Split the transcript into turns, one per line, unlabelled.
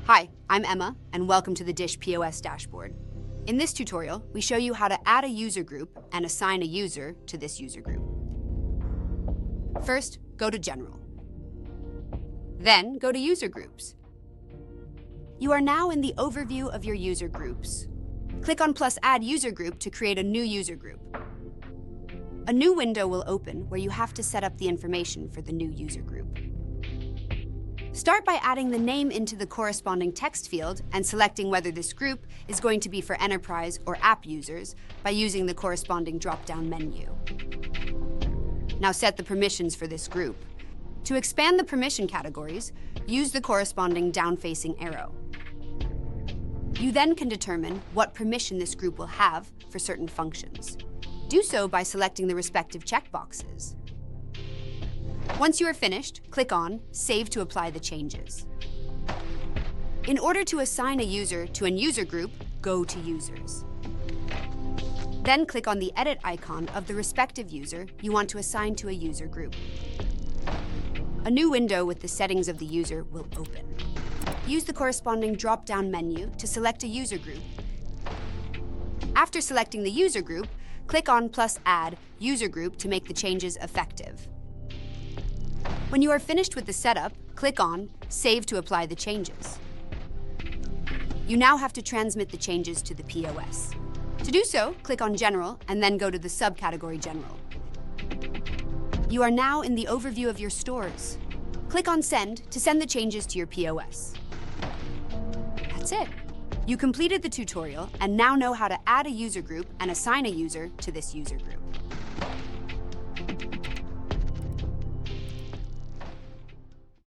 Hi, I'm Emma, and welcome to the Dish POS dashboard. In this tutorial, we show you how to add a user group and assign a user to this user group. First, go to General. Then, go to User Groups. You are now in the overview of your user groups. Click on +Add User Group to create a new user group. A new window will open where you have to set up the information for the new user group. Start by adding the name into the corresponding text field and selecting whether this group is going to be for enterprise or app users by using the corresponding drop-down menu. Now set the permissions for this group. To expand the permission categories, use the corresponding down-facing arrow. You then can determine what permission this group will have for certain functions. Do so by selecting the respective checkboxes. Once you are finished, click on Save to apply the changes. In order to assign a user to a user group, go to Users. Then click on the Edit icon of the respective user you want to assign to a user group. A new window with the settings of the user will open. Use the corresponding drop-down menu to select a user group. After selecting the user group, click on +Add User Group to make the changes effective. When you are finished with the setup, click on Save to apply the changes. You now have to transmit the changes to the POS. To do so, click on General and then go to the subcategory General. You are now in the overview of your stores. Click on Send to send the changes to your POS. That's it. You completed the tutorial and now know how to add a user group and assign a user to this user group.